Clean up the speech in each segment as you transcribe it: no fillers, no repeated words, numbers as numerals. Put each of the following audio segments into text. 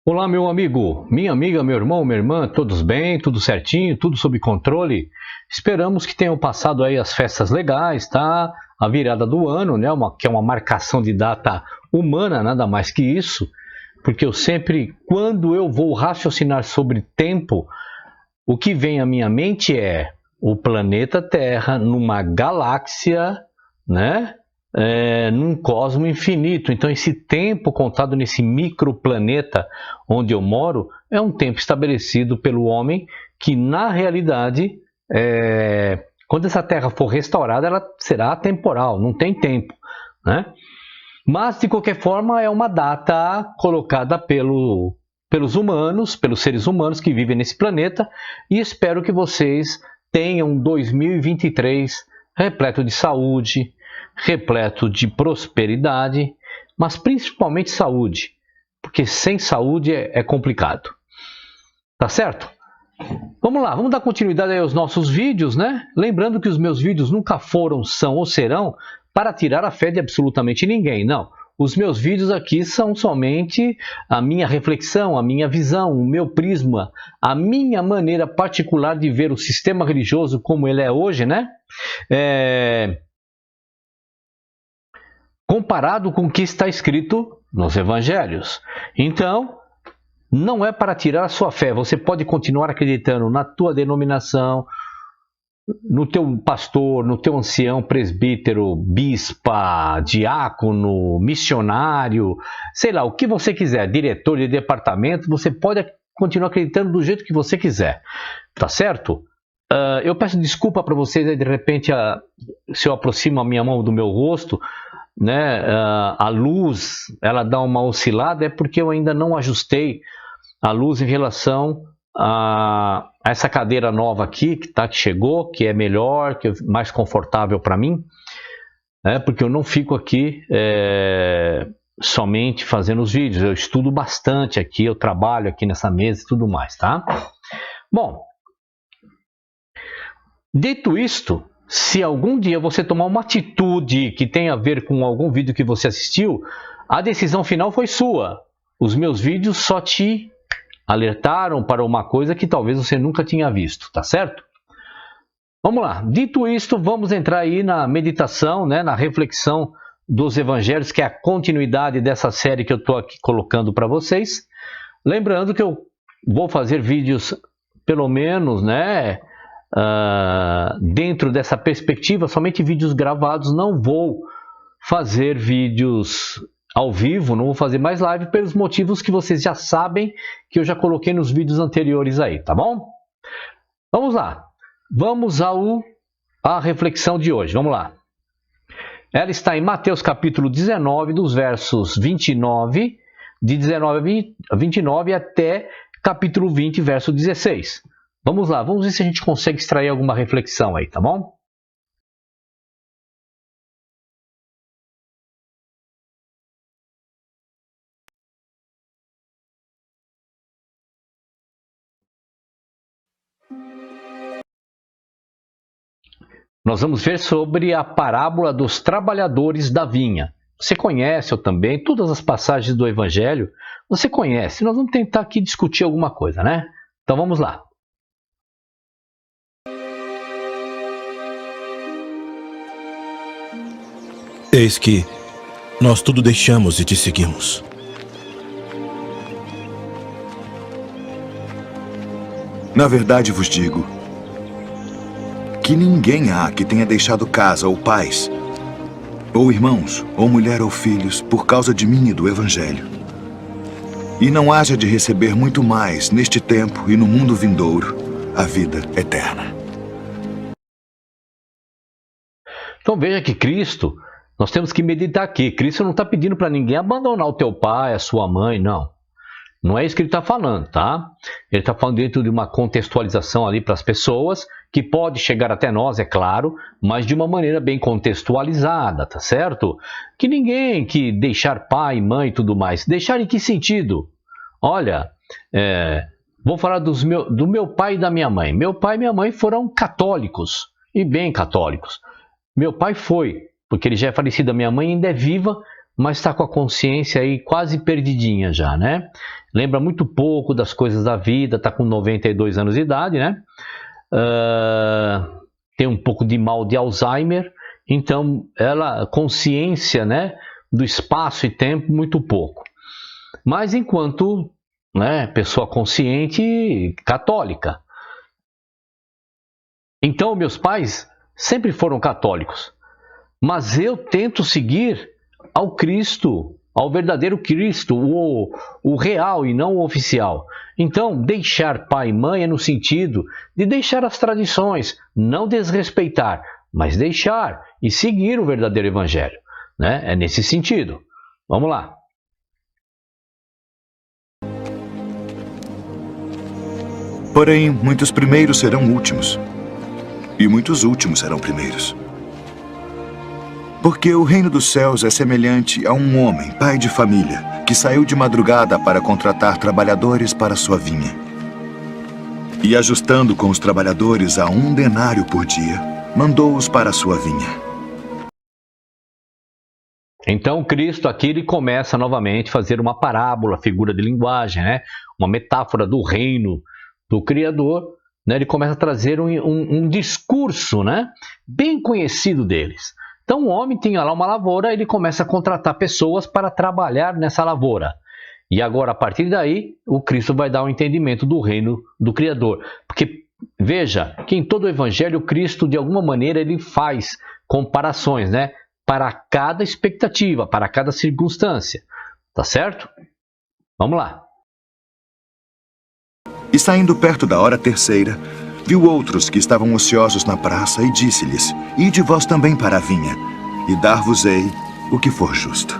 Olá, meu amigo, minha amiga, meu irmão, minha irmã, todos bem, tudo certinho, tudo sob controle? Esperamos que tenham passado aí as festas legais, tá? A virada do ano, né? Que é uma marcação de data humana, nada mais que isso, porque eu sempre, quando eu vou raciocinar sobre tempo, o que vem à minha mente é o planeta Terra numa galáxia, né? Num cosmo infinito. Então esse tempo contado nesse microplaneta onde eu moro é um tempo estabelecido pelo homem que na realidade, quando essa Terra for restaurada, ela será atemporal, não tem tempo, né? Mas de qualquer forma é uma data colocada pelos humanos, pelos seres humanos que vivem nesse planeta, e espero que vocês tenham 2023 repleto de saúde, repleto de prosperidade, mas principalmente saúde, porque sem saúde é complicado. Tá certo? Vamos lá, vamos dar continuidade aí aos nossos vídeos, né? Lembrando que os meus vídeos nunca foram, são ou serão para tirar a fé de absolutamente ninguém, não. Os meus vídeos aqui são somente a minha reflexão, a minha visão, o meu prisma, a minha maneira particular de ver o sistema religioso como ele é hoje, né? Comparado com o que está escrito nos evangelhos. Então, não é para tirar a sua fé. Você pode continuar acreditando na tua denominação, no teu pastor, no teu ancião, presbítero, bispa, diácono, missionário, sei lá, o que você quiser, diretor de departamento, você pode continuar acreditando do jeito que você quiser, tá certo? Eu peço desculpa para vocês aí, de repente, se eu aproximo a minha mão do meu rosto, né, a luz ela dá uma oscilada, é porque eu ainda não ajustei a luz em relação a essa cadeira nova aqui que chegou, que é melhor, que é mais confortável para mim, porque eu não fico aqui somente fazendo os vídeos, eu estudo bastante aqui, eu trabalho aqui nessa mesa e tudo mais, tá? Bom, dito isto, se algum dia você tomar uma atitude que tenha a ver com algum vídeo que você assistiu, a decisão final foi sua. Os meus vídeos só te alertaram para uma coisa que talvez você nunca tinha visto, tá certo? Vamos lá. Dito isto, vamos entrar aí na meditação, né, na reflexão dos evangelhos, que é a continuidade dessa série que eu estou aqui colocando para vocês. Lembrando que eu vou fazer vídeos, pelo menos, né, dentro dessa perspectiva, somente vídeos gravados, não vou fazer vídeos ao vivo, não vou fazer mais live pelos motivos que vocês já sabem, que eu já coloquei nos vídeos anteriores aí, tá bom? Vamos lá, vamos à reflexão de hoje, vamos lá. Ela está em Mateus capítulo 19, dos versos 29, de 19 a 29 até capítulo 20, verso 16. Vamos lá, vamos ver se a gente consegue extrair alguma reflexão aí, tá bom? Nós vamos ver sobre a parábola dos trabalhadores da vinha. Você conhece, eu também, todas as passagens do Evangelho, você conhece. Nós vamos tentar aqui discutir alguma coisa, né? Então vamos lá. Eis que nós tudo deixamos e te seguimos. Na verdade vos digo que ninguém há que tenha deixado casa ou pais, ou irmãos, ou mulher ou filhos, por causa de mim e do Evangelho, e não haja de receber muito mais neste tempo e no mundo vindouro a vida eterna. Então veja que Cristo, nós temos que meditar aqui. Cristo não está pedindo para ninguém abandonar o teu pai, a sua mãe, não. Não é isso que ele está falando, tá? Ele está falando dentro de uma contextualização ali para as pessoas, que pode chegar até nós, é claro, mas de uma maneira bem contextualizada, tá certo? Que ninguém que deixar pai, mãe e tudo mais. Deixar em que sentido? Olha, vou falar do meu pai e da minha mãe. Meu pai e minha mãe foram católicos, e bem católicos. Meu pai foi, porque ele já é falecido, a minha mãe ainda é viva, mas está com a consciência aí quase perdidinha já, né? Lembra muito pouco das coisas da vida, está com 92 anos de idade, né? Tem um pouco de mal de Alzheimer, então consciência, né, do espaço e tempo muito pouco. Mas enquanto, né, pessoa consciente, católica. Então meus pais sempre foram católicos, mas eu tento seguir ao Cristo, ao verdadeiro Cristo, o real e não o oficial. Então, deixar pai e mãe é no sentido de deixar as tradições, não desrespeitar, mas deixar e seguir o verdadeiro evangelho, né? É nesse sentido. Vamos lá. Porém, muitos primeiros serão últimos, e muitos últimos serão primeiros. Porque o reino dos céus é semelhante a um homem, pai de família, que saiu de madrugada para contratar trabalhadores para sua vinha. E ajustando com os trabalhadores a 1 denário por dia, mandou-os para a sua vinha. Então Cristo aqui ele começa novamente a fazer uma parábola, figura de linguagem, né? Uma metáfora do reino do Criador, né? Ele começa a trazer um discurso, né, bem conhecido deles. Então o homem tinha lá uma lavoura, ele começa a contratar pessoas para trabalhar nessa lavoura. E agora, a partir daí, o Cristo vai dar um entendimento do reino do Criador. Porque, veja, que em todo o Evangelho, o Cristo, de alguma maneira, ele faz comparações, né, para cada expectativa, para cada circunstância. Tá certo? Vamos lá. E saindo perto da hora terceira, viu outros que estavam ociosos na praça e disse-lhes: Ide vós também para a vinha, e dar-vos-ei o que for justo.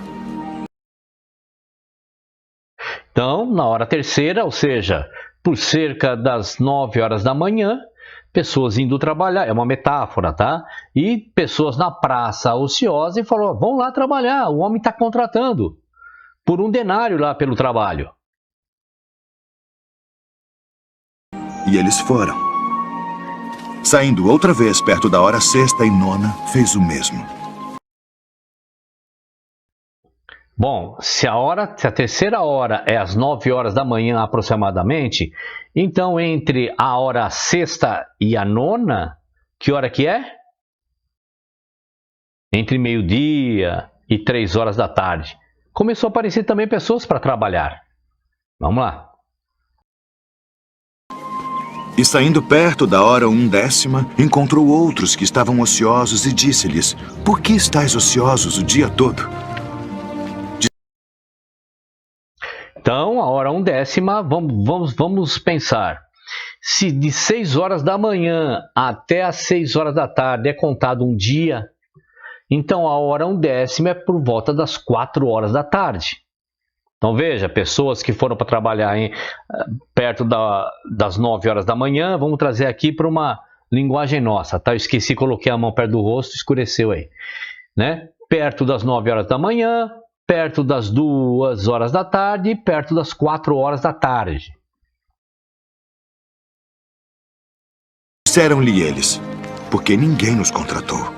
Então, na hora terceira, ou seja, por cerca das 9 horas da manhã, pessoas indo trabalhar, é uma metáfora, tá? E pessoas na praça ociosa e falou: vão lá trabalhar, o homem está contratando por 1 denário lá pelo trabalho. E eles foram. Saindo outra vez perto da hora sexta e nona, fez o mesmo. Bom, se a terceira hora é às 9 horas da manhã aproximadamente, então entre a hora sexta e a nona, que hora que é? Entre meio-dia e 3 horas da tarde. Começou a aparecer também pessoas para trabalhar. Vamos lá. E saindo perto da hora 1/10, encontrou outros que estavam ociosos e disse-lhes: Por que estáis ociosos o dia todo? Então, a hora 1/10, vamos pensar. Se de 6 horas da manhã até as 6 horas da tarde é contado um dia, então a hora 1/10 é por volta das 4 horas da tarde. Então veja, pessoas que foram para trabalhar perto das 9 horas da manhã, vamos trazer aqui para uma linguagem nossa, tá? Eu esqueci, coloquei a mão perto do rosto, escureceu aí, né? Perto das 9 horas da manhã, perto das 2 horas da tarde e perto das 4 horas da tarde. Disseram-lhe eles: Porque ninguém nos contratou.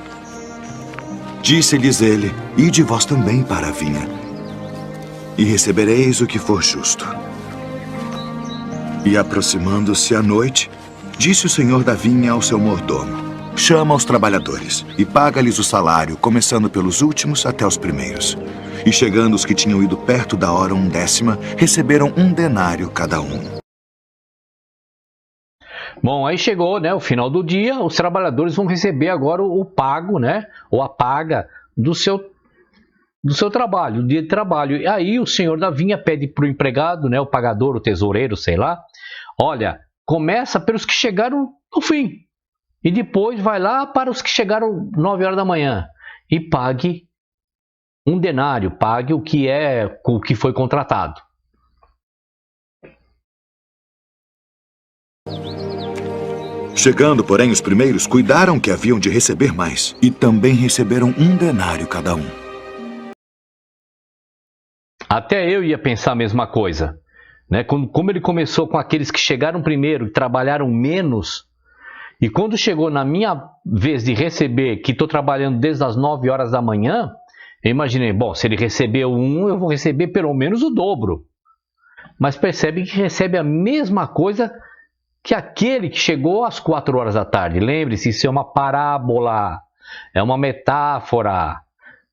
Disse-lhes ele: Ide vós também para a vinha, e recebereis o que for justo. E aproximando-se a noite, disse o senhor da vinha ao seu mordomo: Chama os trabalhadores e paga-lhes o salário, começando pelos últimos até os primeiros. E chegando os que tinham ido perto da hora 1/10, receberam 1 denário cada um. Bom, aí chegou, né, o final do dia, os trabalhadores vão receber agora o pago, né, ou a paga do seu trabalho, do dia de trabalho. E aí o senhor da vinha pede para o empregado, né, o pagador, o tesoureiro, sei lá, olha, começa pelos que chegaram no fim e depois vai lá para os que chegaram 9 horas da manhã e pague 1 denário, pague o que foi contratado. Chegando, porém, os primeiros cuidaram que haviam de receber mais, e também receberam 1 denário cada um. Até eu ia pensar a mesma coisa, né? Como ele começou com aqueles que chegaram primeiro e trabalharam menos, e quando chegou na minha vez de receber, que estou trabalhando desde as 9 horas da manhã, Eu imaginei, bom, se ele recebeu um, eu vou receber pelo menos o dobro. Mas percebe que recebe a mesma coisa que aquele que chegou às 4 horas da tarde. Lembre-se, isso é uma parábola, é uma metáfora,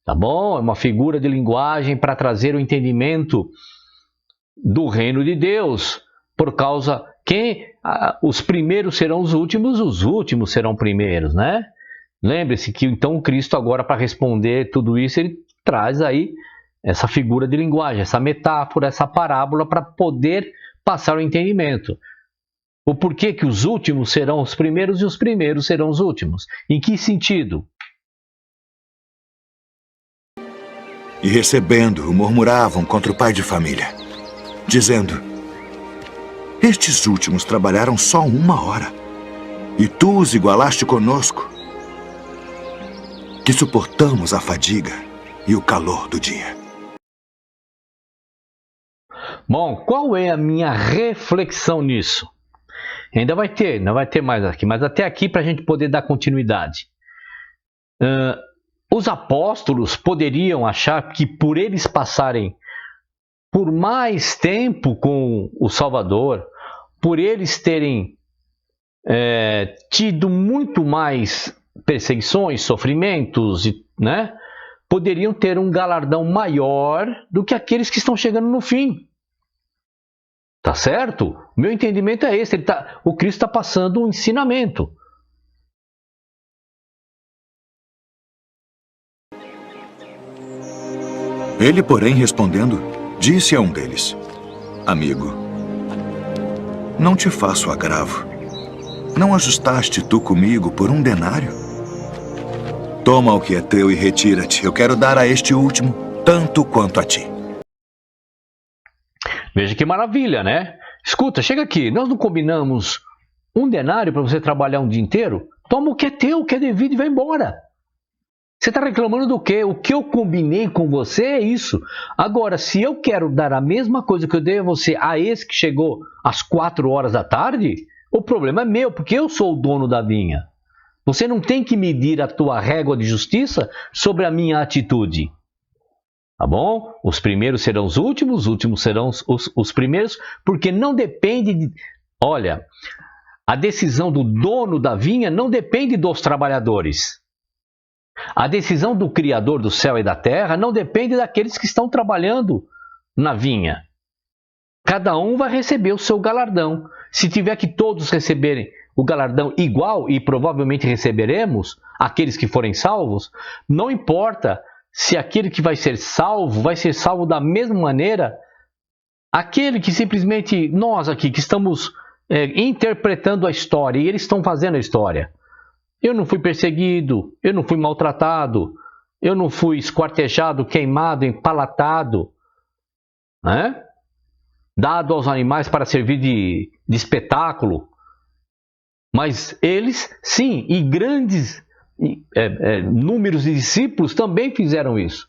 tá bom? É uma figura de linguagem para trazer o entendimento do reino de Deus. Por causa que os primeiros serão os últimos serão primeiros, né? Lembre-se que então o Cristo agora, para responder tudo isso, ele traz aí essa figura de linguagem, essa metáfora, essa parábola para poder passar o entendimento. O porquê que os últimos serão os primeiros e os primeiros serão os últimos. Em que sentido? E recebendo-o, murmuravam contra o pai de família, dizendo: estes últimos trabalharam só 1 hora, e tu os igualaste conosco, que suportamos a fadiga e o calor do dia. Bom, qual é a minha reflexão nisso? Ainda vai ter mais aqui, mas até aqui para a gente poder dar continuidade. Os apóstolos poderiam achar que por eles passarem por mais tempo com o Salvador, por eles terem tido muito mais perseguições, sofrimentos, né, poderiam ter um galardão maior do que aqueles que estão chegando no fim. Tá certo? Meu entendimento é esse. O Cristo está passando um ensinamento. Ele, porém, respondendo, disse a um deles: amigo, não te faço agravo. Não ajustaste tu comigo por 1 denário? Toma o que é teu e retira-te. Eu quero dar a este último tanto quanto a ti. Veja que maravilha, né? Escuta, chega aqui. Nós não combinamos 1 denário para você trabalhar um dia inteiro? Toma o que é teu, o que é devido e vai embora. Você está reclamando do quê? O que eu combinei com você é isso. Agora, se eu quero dar a mesma coisa que eu dei a você a esse que chegou às 4 horas da tarde, o problema é meu, porque eu sou o dono da vinha. Você não tem que medir a tua régua de justiça sobre a minha atitude. Tá bom? Os primeiros serão os últimos serão os primeiros, porque não depende de... Olha, a decisão do dono da vinha não depende dos trabalhadores. A decisão do Criador do céu e da terra não depende daqueles que estão trabalhando na vinha. Cada um vai receber o seu galardão. Se tiver que todos receberem o galardão igual, e provavelmente receberemos, aqueles que forem salvos, não importa se aquele que vai ser salvo da mesma maneira, aquele que simplesmente, nós aqui que estamos interpretando a história, e eles estão fazendo a história. Eu não fui perseguido, eu não fui maltratado, eu não fui esquartejado, queimado, empalatado, né? Dado aos animais para servir de espetáculo. Mas eles, sim, e grandes números de discípulos também fizeram isso.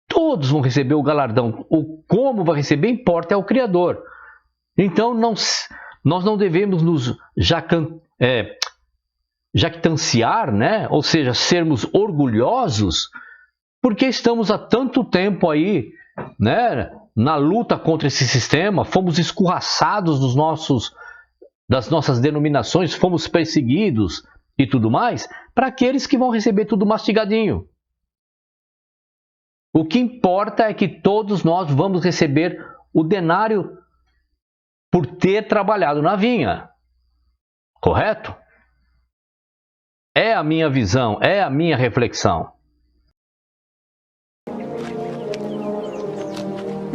Todos vão receber o galardão. O como vai receber importa é o Criador. Então, nós não devemos nos jactanciar, né? Ou seja, sermos orgulhosos, porque estamos há tanto tempo aí, né, na luta contra esse sistema, fomos escorraçados das nossas denominações, fomos perseguidos e tudo mais, para aqueles que vão receber tudo mastigadinho. O que importa é que todos nós vamos receber o denário por ter trabalhado na vinha. Correto? É a minha visão, é a minha reflexão.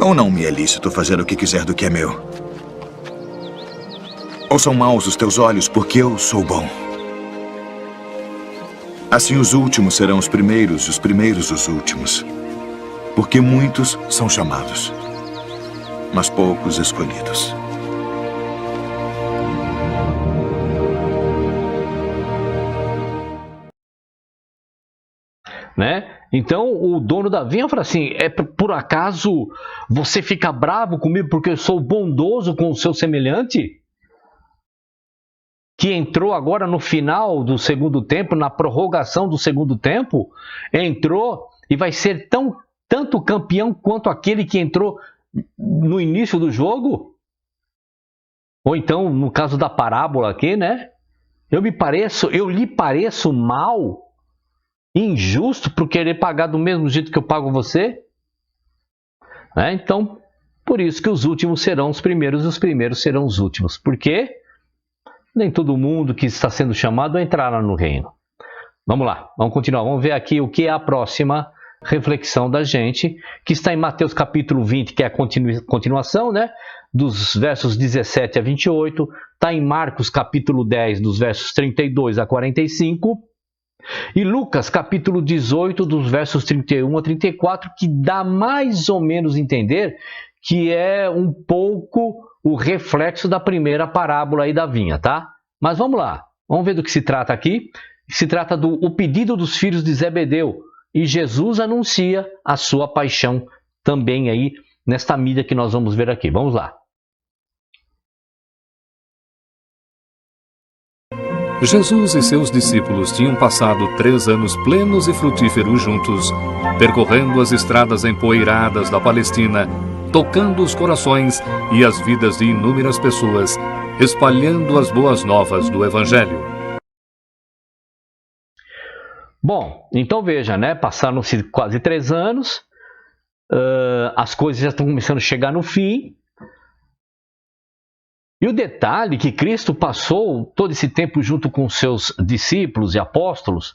Ou não me é lícito fazer o que quiser do que é meu? Ou são maus os teus olhos porque eu sou bom? Assim os últimos serão os primeiros os últimos. Porque muitos são chamados, mas poucos escolhidos. Né? Então o dono da vinha fala assim: por acaso você fica bravo comigo porque eu sou bondoso com o seu semelhante? Que entrou agora no final do segundo tempo, na prorrogação do segundo tempo, entrou e vai ser tanto campeão quanto aquele que entrou no início do jogo? Ou então, no caso da parábola aqui, né? Eu lhe pareço mal, injusto por querer pagar do mesmo jeito que eu pago você? Então, por isso que os últimos serão os primeiros e os primeiros serão os últimos. Porque nem todo mundo que está sendo chamado entrará no reino. Vamos lá, vamos continuar. Vamos ver aqui o que é a próxima reflexão da gente, que está em Mateus capítulo 20, que é a continuação, né? Dos versos 17 a 28. Está em Marcos capítulo 10, dos versos 32 a 45. E Lucas capítulo 18, dos versos 31 a 34, que dá mais ou menos a entender que é um pouco o reflexo da primeira parábola aí da vinha, tá? Mas vamos lá, vamos ver do que se trata aqui. Se trata do o pedido dos filhos de Zebedeu, e Jesus anuncia a sua paixão também aí nesta mídia que nós vamos ver aqui. Vamos lá. Jesus e seus discípulos tinham passado 3 anos plenos e frutíferos juntos, percorrendo as estradas empoeiradas da Palestina, tocando os corações e as vidas de inúmeras pessoas, espalhando as boas novas do Evangelho. Bom, então veja, né? Passaram-se quase 3 anos, as coisas já estão começando a chegar no fim. E o detalhe é que Cristo passou todo esse tempo junto com seus discípulos e apóstolos,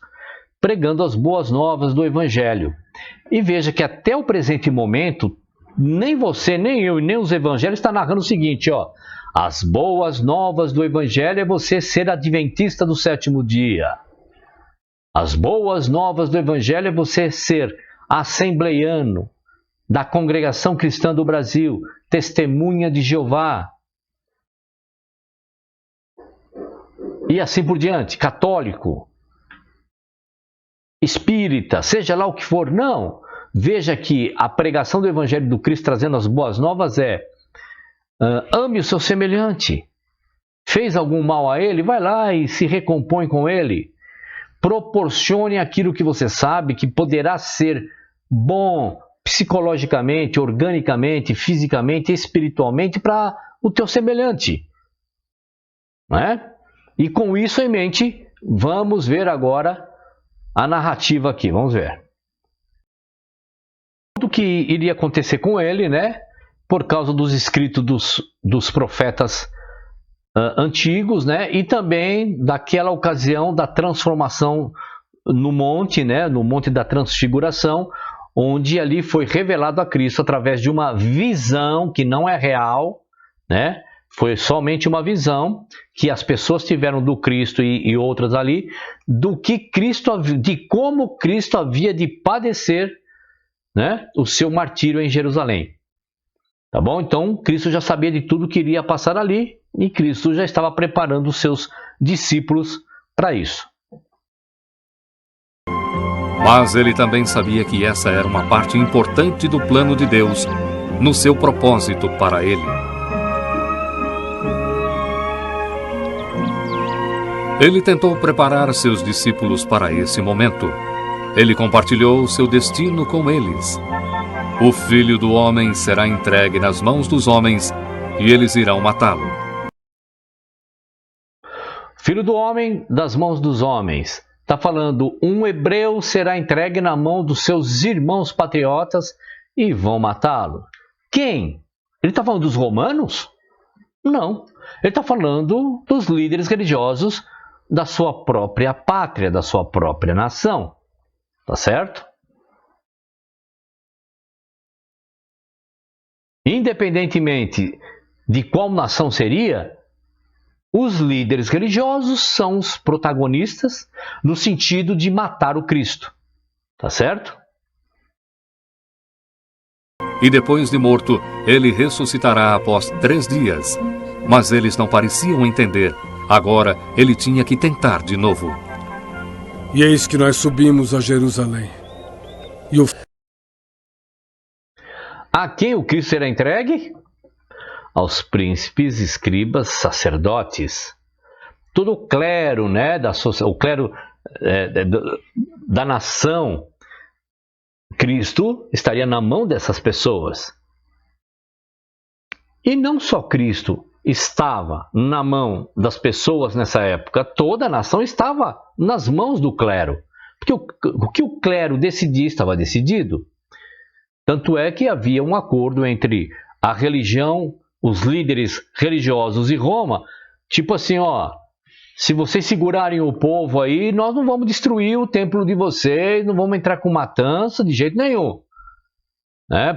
pregando as boas novas do Evangelho. E veja que até o presente momento, nem você, nem eu e nem os evangelhos estão narrando o seguinte, ó. As boas novas do Evangelho é você ser adventista do 7º dia. As boas novas do Evangelho é você ser assembleiano da Congregação Cristã do Brasil, testemunha de Jeová. E assim por diante, católico, espírita, seja lá o que for. Não, veja que a pregação do Evangelho do Cristo trazendo as boas novas é ame o seu semelhante. Fez algum mal a ele? Vai lá e se recompõe com ele. Proporcione aquilo que você sabe que poderá ser bom psicologicamente, organicamente, fisicamente, espiritualmente para o teu semelhante. Não é? E com isso em mente, vamos ver agora a narrativa aqui. Vamos ver. Tudo que iria acontecer com ele, né? Por causa dos escritos dos profetas antigos, né? E também daquela ocasião da transformação no monte, né? No Monte da Transfiguração, onde ali foi revelado a Cristo através de uma visão que não é real, né? Foi somente uma visão que as pessoas tiveram do Cristo e outras ali, de como Cristo havia de padecer, né, o seu martírio em Jerusalém. Tá bom? Então, Cristo já sabia de tudo que iria passar ali e Cristo já estava preparando os seus discípulos para isso. Mas ele também sabia que essa era uma parte importante do plano de Deus, no seu propósito para ele. Ele tentou preparar seus discípulos para esse momento. Ele compartilhou seu destino com eles. O Filho do Homem será entregue nas mãos dos homens e eles irão matá-lo. Filho do Homem das mãos dos homens. Está falando, um hebreu será entregue na mão dos seus irmãos patriotas e vão matá-lo. Quem? Ele está falando dos romanos? Não. Ele está falando dos líderes religiosos da sua própria pátria, da sua própria nação. Tá certo? Independentemente de qual nação seria, os líderes religiosos são os protagonistas no sentido de matar o Cristo. Tá certo? E depois de morto, ele ressuscitará após 3 dias. Mas eles não pareciam entender. Agora ele tinha que tentar de novo. E eis que nós subimos a Jerusalém. E a quem o Cristo será entregue? Aos príncipes, escribas, sacerdotes. Todo o clero, né, o clero da nação, Cristo estaria na mão dessas pessoas. E não só Cristo estava na mão das pessoas nessa época, toda a nação estava nas mãos do clero. Porque o que o clero decidia estava decidido. Tanto é que havia um acordo entre a religião, os líderes religiosos e Roma, tipo assim, ó, se vocês segurarem o povo aí, nós não vamos destruir o templo de vocês, não vamos entrar com matança de jeito nenhum.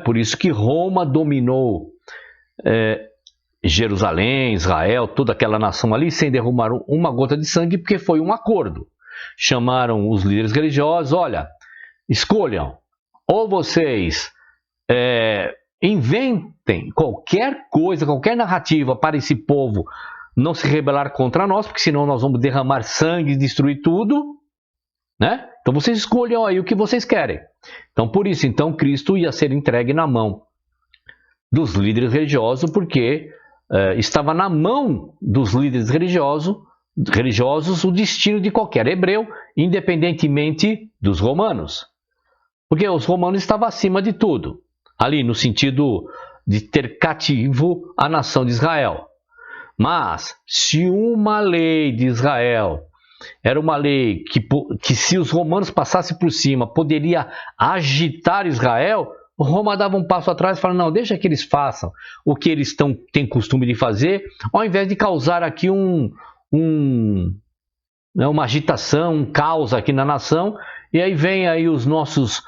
Por isso que Roma dominou Jerusalém, Israel, toda aquela nação ali, sem derramar uma gota de sangue, porque foi um acordo. Chamaram os líderes religiosos, olha, escolham, ou vocês inventem qualquer coisa, qualquer narrativa para esse povo não se rebelar contra nós, porque senão nós vamos derramar sangue e destruir tudo, né? Então vocês escolham aí o que vocês querem. Então por isso, então Cristo ia ser entregue na mão dos líderes religiosos, porque estava na mão dos líderes religiosos o destino de qualquer hebreu, independentemente dos romanos. Porque os romanos estavam acima de tudo, ali no sentido de ter cativo a nação de Israel. Mas se uma lei de Israel era uma lei que se os romanos passassem por cima, poderia agitar Israel, Roma dava um passo atrás e falava, não, deixa que eles façam o que eles têm costume de fazer, ao invés de causar aqui uma agitação, um caos aqui na nação, e aí vem aí os nossos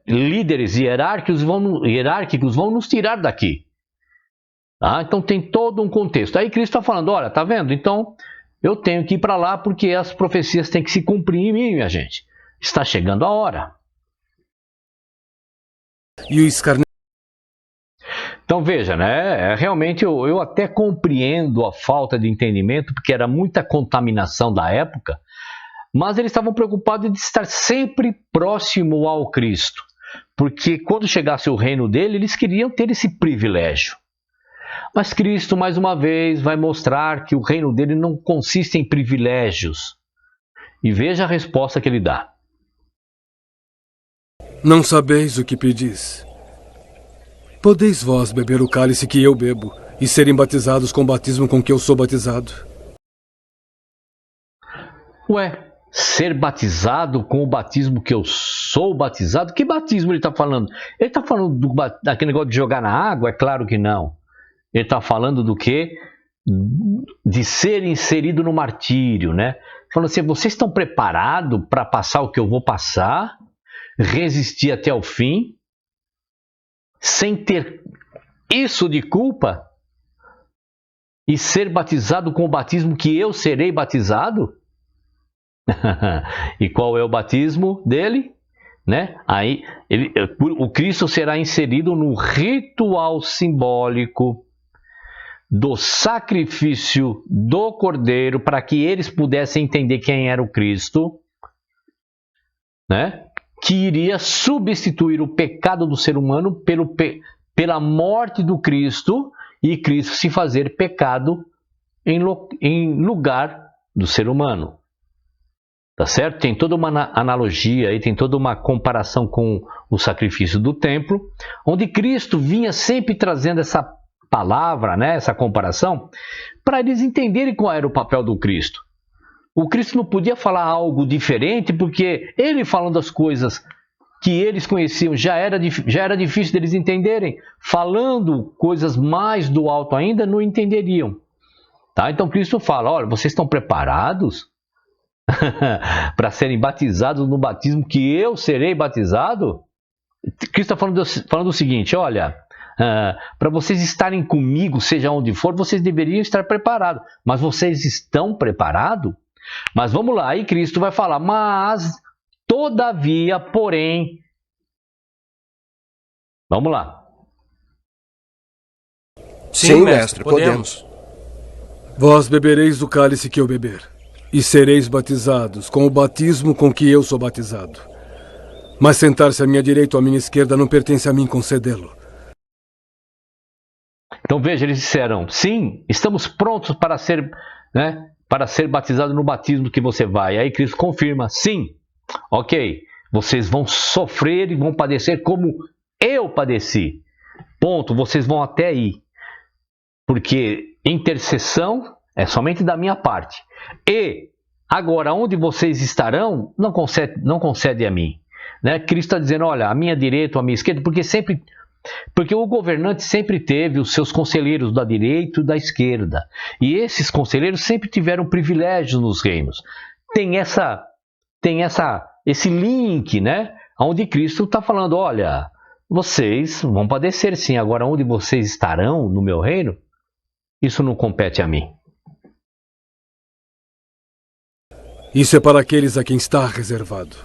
líderes hierárquicos vão nos tirar daqui. Tá? Então tem todo um contexto. Aí Cristo está falando, olha, tá vendo? Então eu tenho que ir para lá porque as profecias têm que se cumprir em mim, minha gente. Está chegando a hora. E o escarnecimento. Então veja, né? Realmente eu até compreendo a falta de entendimento, porque era muita contaminação da época, mas eles estavam preocupados de estar sempre próximo ao Cristo, porque quando chegasse o reino dele, eles queriam ter esse privilégio. Mas Cristo, mais uma vez, vai mostrar que o reino dele não consiste em privilégios. E veja a resposta que ele dá. Não sabeis o que pedis. Podeis vós beber o cálice que eu bebo e serem batizados com o batismo com que eu sou batizado? Ué, ser batizado com o batismo que eu sou batizado? Que batismo ele está falando? Ele está falando daquele negócio de jogar na água? É claro que não. Ele está falando do quê? De ser inserido no martírio, né? Falando assim, vocês estão preparados para passar o que eu vou passar? Resistir até o fim? Sem ter isso de culpa? E ser batizado com o batismo que eu serei batizado? E qual é o batismo dele? Né? Aí, o Cristo será inserido no ritual simbólico do sacrifício do Cordeiro, para que eles pudessem entender quem era o Cristo, né? Que iria substituir o pecado do ser humano pela morte do Cristo, e Cristo se fazer pecado em lugar do ser humano. Tá certo? Tem toda uma analogia aí, tem toda uma comparação com o sacrifício do templo, onde Cristo vinha sempre trazendo essa palavra, né, essa comparação, para eles entenderem qual era o papel do Cristo. O Cristo não podia falar algo diferente, porque ele falando as coisas que eles conheciam já era difícil deles entenderem. Falando coisas mais do alto ainda, não entenderiam. Tá? Então Cristo fala, olha, vocês estão preparados para serem batizados no batismo que eu serei batizado? Cristo está falando o seguinte, olha, para vocês estarem comigo, seja onde for, vocês deveriam estar preparados. Mas vocês estão preparados? Mas vamos lá, aí Cristo vai falar, mas, todavia, porém... Vamos lá. Sim, mestre, podemos. Vós bebereis do cálice que eu beber, e sereis batizados com o batismo com que eu sou batizado. Mas sentar-se à minha direita ou à minha esquerda não pertence a mim concedê-lo. Então veja, eles disseram, sim, estamos prontos para ser batizado no batismo que você vai. Aí Cristo confirma, sim, ok, Vocês vão sofrer e vão padecer como eu padeci. Ponto. Vocês vão até aí. Porque intercessão é somente da minha parte. E agora, onde vocês estarão, não concede a mim. Né? Cristo está dizendo, olha, a minha direita, a minha esquerda, porque o governante sempre teve os seus conselheiros da direita e da esquerda. E esses conselheiros sempre tiveram privilégios nos reinos. Tem esse link, né? Onde Cristo está falando, olha, vocês vão padecer sim, agora onde vocês estarão no meu reino, isso não compete a mim. Isso é para aqueles a quem está reservado.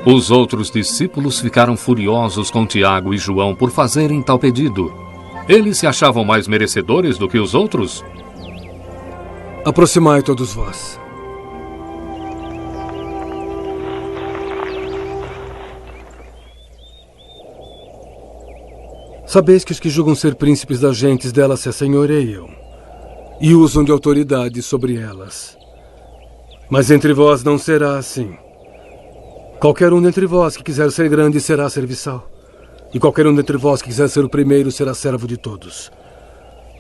Os outros discípulos ficaram furiosos com Tiago e João por fazerem tal pedido. Eles se achavam mais merecedores do que os outros? Aproximai todos vós. Sabeis que os que julgam ser príncipes das gentes delas se assenhoreiam e usam de autoridade sobre elas. Mas entre vós não será assim. Qualquer um dentre vós que quiser ser grande será serviçal, e qualquer um dentre vós que quiser ser o primeiro será servo de todos.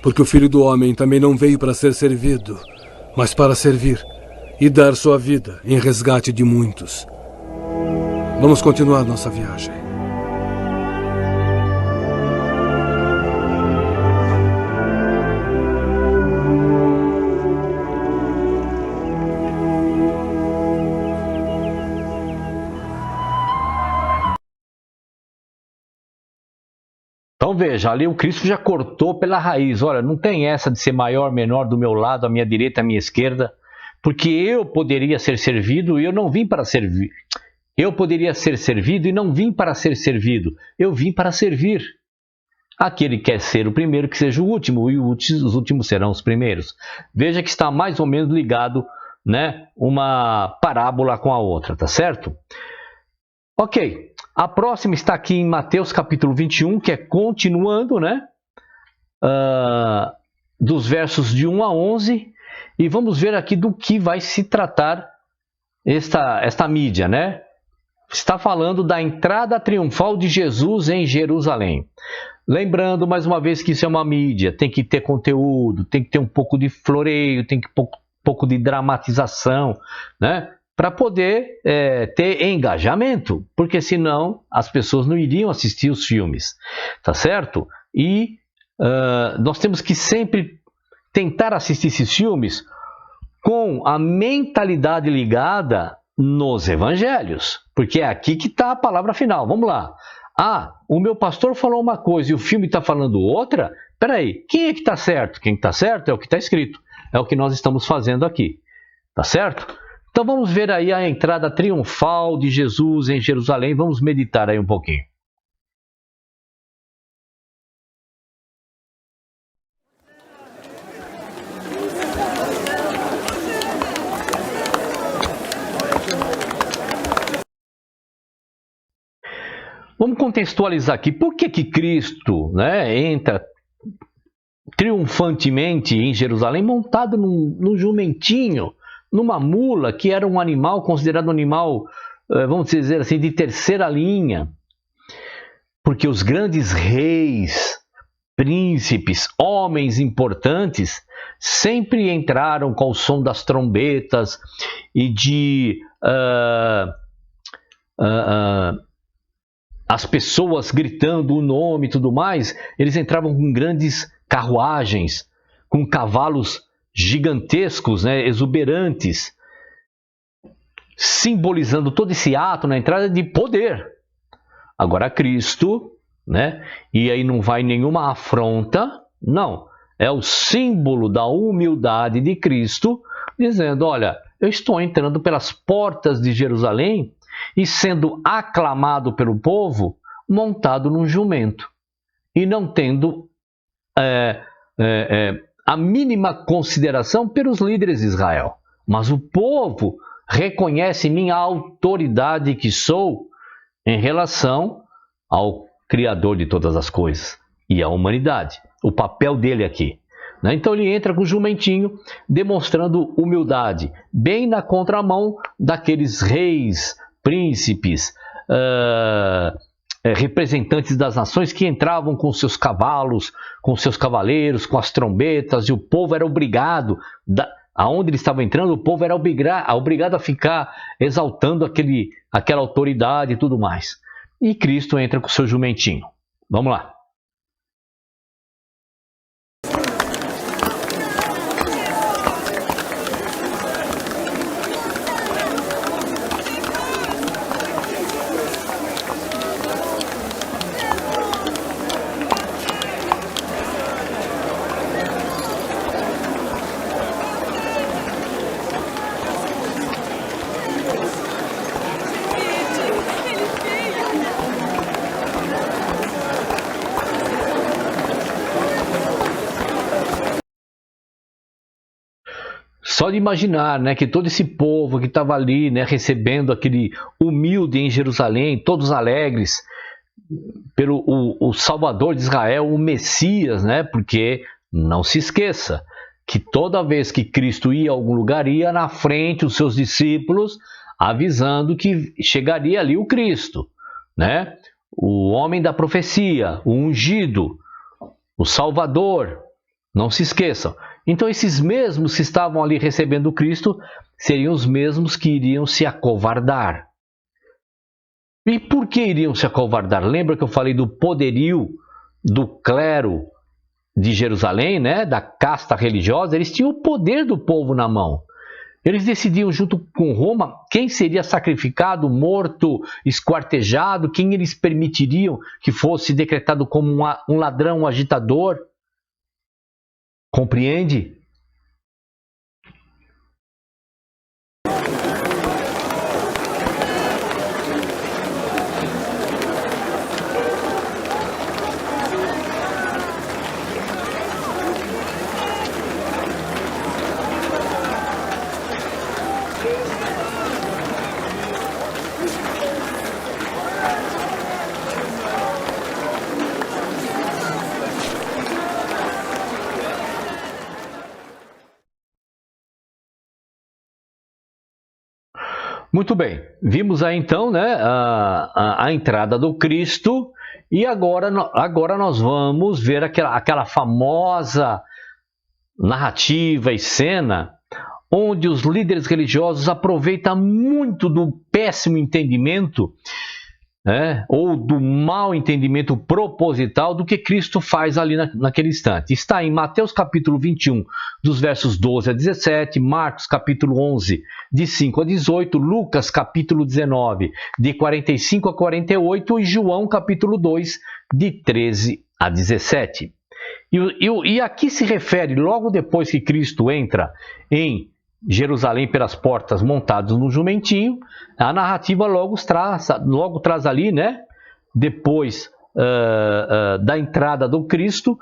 Porque o Filho do Homem também não veio para ser servido, mas para servir e dar sua vida em resgate de muitos. Vamos continuar nossa viagem. Então veja, ali o Cristo já cortou pela raiz. Olha, não tem essa de ser maior, menor do meu lado, à minha direita, à minha esquerda, porque eu poderia ser servido e eu não vim para servir. Eu poderia ser servido e não vim para ser servido. Eu vim para servir. Aquele que quer ser o primeiro, que seja o último, e os últimos serão os primeiros. Veja que está mais ou menos ligado, né, uma parábola com a outra, tá certo? Ok, a próxima está aqui em Mateus capítulo 21, que é continuando, né? Dos versos de 1 a 11. E vamos ver aqui do que vai se tratar esta mídia, né? Está falando da entrada triunfal de Jesus em Jerusalém. Lembrando, mais uma vez, que isso é uma mídia. Tem que ter conteúdo, tem que ter um pouco de floreio, tem que ter um pouco de dramatização, né? Para poder ter engajamento, porque senão as pessoas não iriam assistir os filmes, tá certo? E nós temos que sempre tentar assistir esses filmes com a mentalidade ligada nos evangelhos, porque é aqui que está a palavra final. Vamos lá. O meu pastor falou uma coisa e o filme está falando outra? Peraí, quem é que está certo? Quem está certo é o que está escrito, é o que nós estamos fazendo aqui, tá certo? Então vamos ver aí a entrada triunfal de Jesus em Jerusalém. Vamos meditar aí um pouquinho. Vamos contextualizar aqui. Por que Cristo, né, entra triunfantemente em Jerusalém montado num jumentinho, numa mula, que era um animal considerado um animal, vamos dizer assim, de terceira linha? Porque os grandes reis, príncipes, homens importantes, sempre entraram com o som das trombetas e de as pessoas gritando o nome e tudo mais. Eles entravam com grandes carruagens, com cavalos gigantescos, né, exuberantes, simbolizando todo esse ato na entrada de poder. Agora Cristo, né, e aí não vai nenhuma afronta, não, é o símbolo da humildade de Cristo, dizendo, olha, eu estou entrando pelas portas de Jerusalém e sendo aclamado pelo povo, montado num jumento, e não tendo a mínima consideração pelos líderes de Israel. Mas o povo reconhece minha autoridade que sou em relação ao Criador de todas as coisas e à humanidade. O papel dele aqui, né? Então ele entra com o jumentinho, demonstrando humildade, bem na contramão daqueles reis, príncipes, representantes das nações que entravam com seus cavalos, com seus cavaleiros, com as trombetas, e o povo era obrigado, aonde ele estava entrando, o povo era obrigado a ficar exaltando aquela autoridade e tudo mais. E Cristo entra com o seu jumentinho. Vamos lá. Só de imaginar, né, que todo esse povo que estava ali, né, recebendo aquele humilde em Jerusalém, todos alegres, pelo o Salvador de Israel, o Messias, né, porque não se esqueça que toda vez que Cristo ia a algum lugar, ia na frente os seus discípulos, avisando que chegaria ali o Cristo, né, o homem da profecia, o ungido, o Salvador, não se esqueçam. Então esses mesmos que estavam ali recebendo Cristo seriam os mesmos que iriam se acovardar. E por que iriam se acovardar? Lembra que eu falei do poderio do clero de Jerusalém, né? Da casta religiosa? Eles tinham o poder do povo na mão. Eles decidiam junto com Roma quem seria sacrificado, morto, esquartejado, quem eles permitiriam que fosse decretado como um ladrão, um agitador. Compreende? Muito bem, vimos aí então, né, a entrada do Cristo, e agora nós vamos ver aquela famosa narrativa e cena onde os líderes religiosos aproveitam muito do péssimo entendimento, né, ou do mau entendimento proposital do que Cristo faz ali naquele instante. Está em Mateus capítulo 21, dos versos 12 a 17, Marcos capítulo 11, de 5 a 18, Lucas capítulo 19, de 45 a 48 e João capítulo 2, de 13 a 17. E aqui se refere, logo depois que Cristo entra em Jerusalém pelas portas montados no jumentinho, a narrativa logo traz ali, né, depois da entrada do Cristo,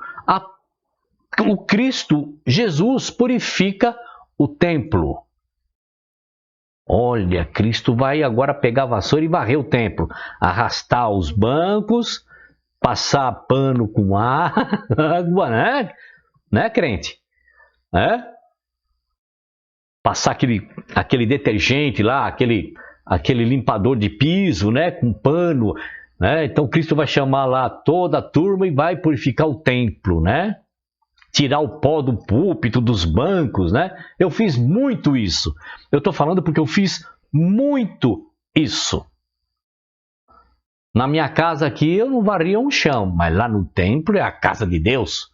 o Cristo, Jesus, purifica o templo. Olha, Cristo vai agora pegar a vassoura e varrer o templo, arrastar os bancos, passar pano com água, né, crente? Passar aquele detergente lá, aquele limpador de piso, né, com pano, né? Então Cristo vai chamar lá toda a turma e vai purificar o templo, né? Tirar o pó do púlpito, dos bancos, né? Eu fiz muito isso. Eu estou falando porque eu fiz muito isso. Na minha casa aqui eu não varria um chão, mas lá no templo é a casa de Deus.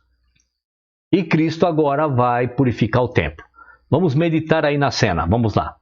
E Cristo agora vai purificar o templo. Vamos meditar aí na cena, vamos lá.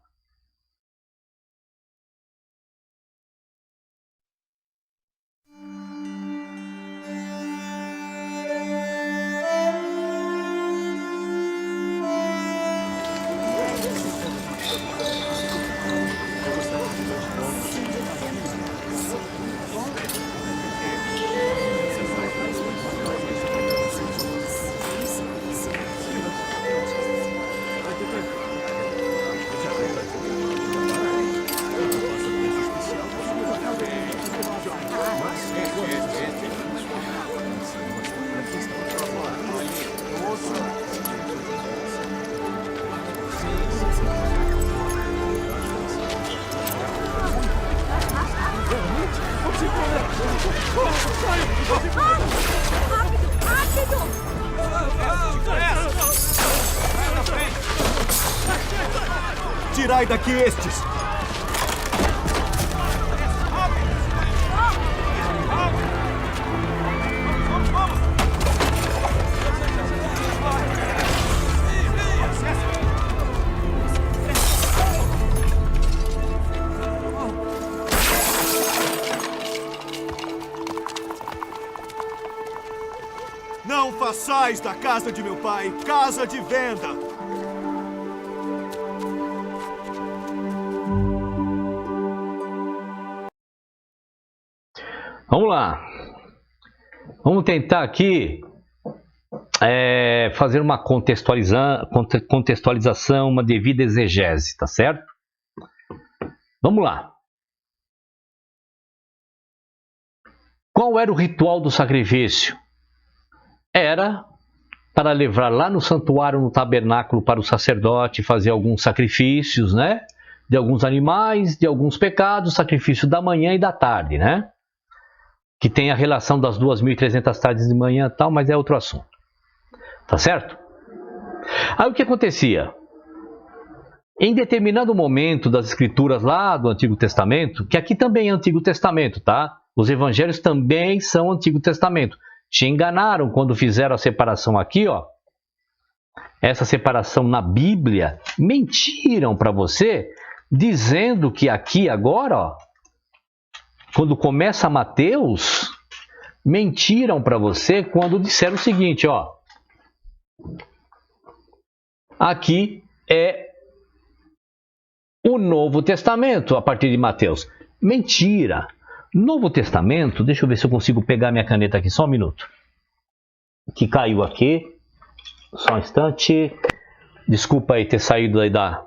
Tirai daqui estes! Não façais da casa de meu pai casa de venda! Vamos lá. Vamos tentar aqui fazer uma contextualização, uma devida exegese, tá certo? Vamos lá. Qual era o ritual do sacrifício? Era para levar lá no santuário, no tabernáculo, para o sacerdote fazer alguns sacrifícios, né? De alguns animais, de alguns pecados, sacrifício da manhã e da tarde, né? Que tem a relação das 2.300 tardes de manhã e tal, mas é outro assunto. Tá certo? Aí o que acontecia? Em determinado momento das escrituras lá do Antigo Testamento, que aqui também é Antigo Testamento, tá? Os evangelhos também são Antigo Testamento. Te enganaram quando fizeram a separação aqui, ó. Essa separação na Bíblia, mentiram para você, dizendo que aqui agora, ó, quando começa Mateus, mentiram para você quando disseram o seguinte, ó. Aqui é o Novo Testamento a partir de Mateus. Mentira. Novo Testamento, deixa eu ver se eu consigo pegar minha caneta aqui, só um minuto. Que caiu aqui. Só um instante. Desculpa aí ter saído aí da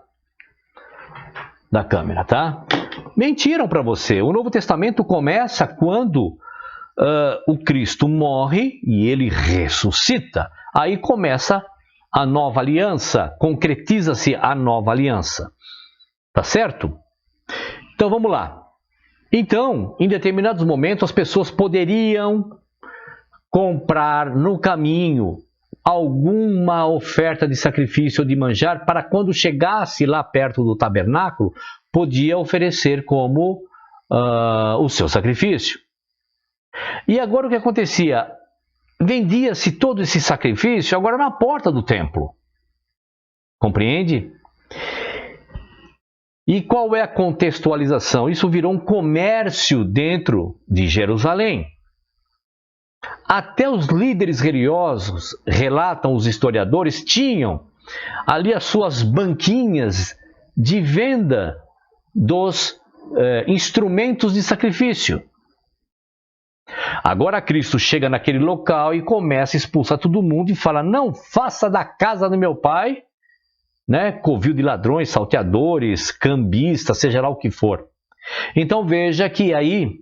câmera, tá? Mentiram para você. O Novo Testamento começa quando o Cristo morre e ele ressuscita. Aí começa a nova aliança, concretiza-se a nova aliança. Tá certo? Então vamos lá. Então, em determinados momentos, as pessoas poderiam comprar no caminho alguma oferta de sacrifício ou de manjar para quando chegasse lá perto do tabernáculo, podia oferecer como o seu sacrifício. E agora o que acontecia? Vendia-se todo esse sacrifício agora na porta do templo. Compreende? E qual é a contextualização? Isso virou um comércio dentro de Jerusalém. Até os líderes religiosos, relatam os historiadores, tinham ali as suas banquinhas de venda dos instrumentos de sacrifício. Agora Cristo chega naquele local e começa a expulsar todo mundo e fala, não faça da casa do meu pai, né, covil de ladrões, salteadores, cambistas, seja lá o que for. Então veja que aí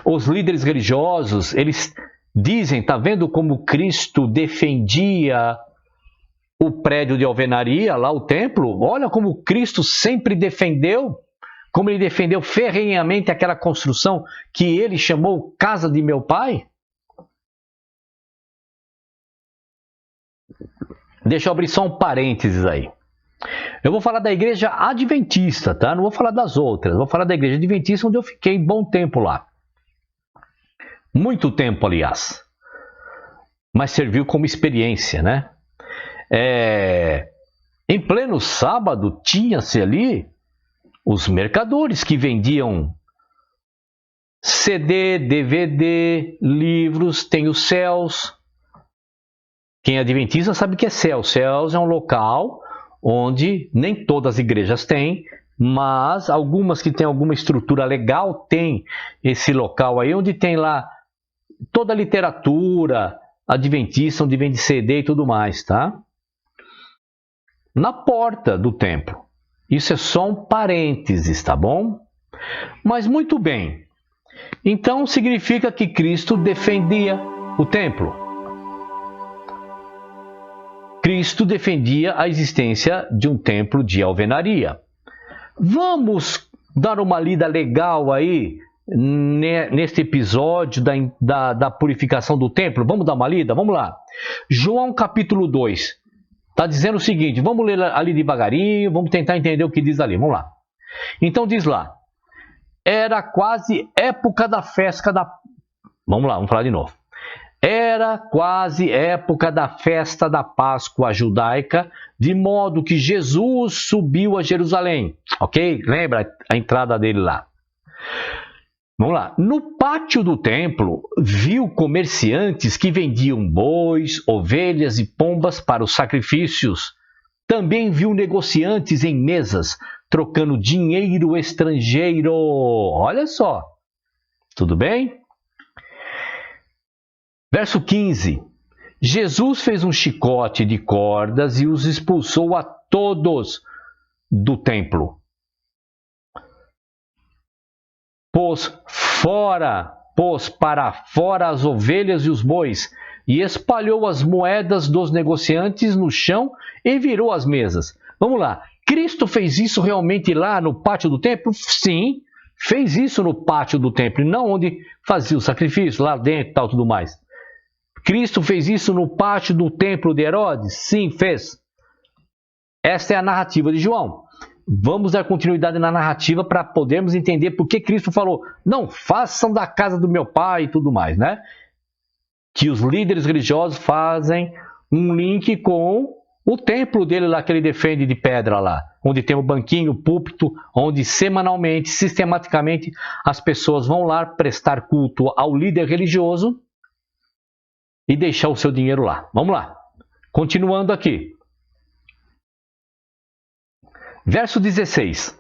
os líderes religiosos, eles dizem, tá vendo como Cristo defendia o prédio de alvenaria, lá o templo? Olha como Cristo sempre defendeu, como ele defendeu ferrenhamente aquela construção que ele chamou casa de meu pai. Deixa eu abrir só um parênteses aí. Eu vou falar da igreja adventista, tá? Não vou falar das outras. Vou falar da igreja adventista, onde eu fiquei bom tempo lá. Muito tempo, aliás. Mas serviu como experiência, né? Em pleno sábado, tinha-se ali os mercadores que vendiam CD, DVD, livros, tem os céus. Quem é adventista sabe o que é céu. Céus é um local onde nem todas as igrejas têm, mas algumas que têm alguma estrutura legal têm esse local aí, onde tem lá toda a literatura adventista, onde vende CD e tudo mais, tá? Na porta do templo. Isso é só um parênteses, tá bom? Mas muito bem. Então significa que Cristo defendia o templo. Cristo defendia a existência de um templo de alvenaria. Vamos dar uma lida legal aí neste episódio da purificação do templo? Vamos dar uma lida? Vamos lá. João capítulo 2. Está dizendo o seguinte, vamos ler ali devagarinho, vamos tentar entender o que diz ali, vamos lá. Então diz lá, era quase época da festa da... Vamos lá, vamos falar de novo. Era quase época da festa da Páscoa judaica, de modo que Jesus subiu a Jerusalém. Ok? Lembra a entrada dele lá. Vamos lá. No pátio do templo, viu comerciantes que vendiam bois, ovelhas e pombas para os sacrifícios. Também viu negociantes em mesas, trocando dinheiro estrangeiro. Olha só. Tudo bem? Verso 15. Jesus fez um chicote de cordas e os expulsou a todos do templo. Pôs para fora as ovelhas e os bois, e espalhou as moedas dos negociantes no chão e virou as mesas. Vamos lá. Cristo fez isso realmente lá no pátio do templo? Sim, fez isso no pátio do templo, não onde fazia o sacrifício, lá dentro e tal, tudo mais. Cristo fez isso no pátio do templo de Herodes? Sim, fez. Esta é a narrativa de João. Vamos dar continuidade na narrativa para podermos entender por que Cristo falou, não façam da casa do meu pai e tudo mais, né? Que os líderes religiosos fazem um link com o templo dele lá que ele defende de pedra lá, onde tem o banquinho, o púlpito, onde semanalmente, sistematicamente, as pessoas vão lá prestar culto ao líder religioso e deixar o seu dinheiro lá. Vamos lá. Continuando aqui. Verso 16.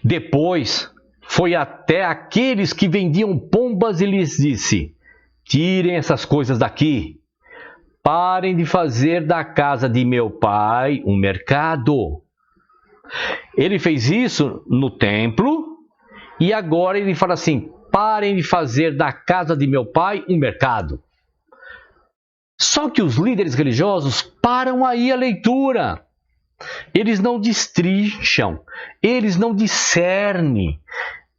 Depois foi até aqueles que vendiam pombas e lhes disse, tirem essas coisas daqui. Parem de fazer da casa de meu pai um mercado. Ele fez isso no templo e agora ele fala assim, parem de fazer da casa de meu pai um mercado. Só que os líderes religiosos param aí a leitura. Eles não destrincham, eles não discernem,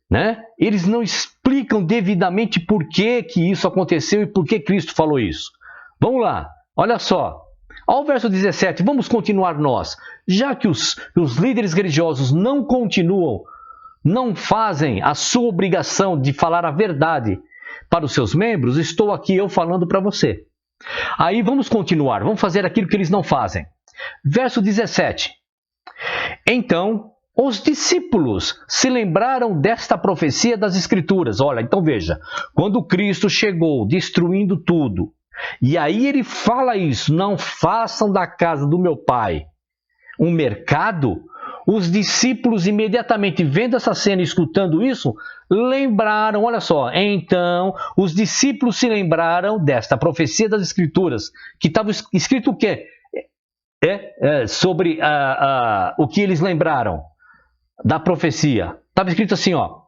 né? Eles não explicam devidamente por que isso aconteceu e por que Cristo falou isso. Vamos lá, olha só. Ao verso 17, vamos continuar nós. Já que os líderes religiosos não continuam, não fazem a sua obrigação de falar a verdade para os seus membros, estou aqui eu falando para você. Aí vamos continuar, vamos fazer aquilo que eles não fazem. Verso 17. Então, os discípulos se lembraram desta profecia das Escrituras. Olha, então veja, quando Cristo chegou destruindo tudo, e aí ele fala isso, não façam da casa do meu pai um mercado, os discípulos imediatamente vendo essa cena e escutando isso, lembraram, olha só, então os discípulos se lembraram desta profecia das Escrituras, que estava escrito o quê? Sobre o que eles lembraram da profecia. Estava escrito assim, ó,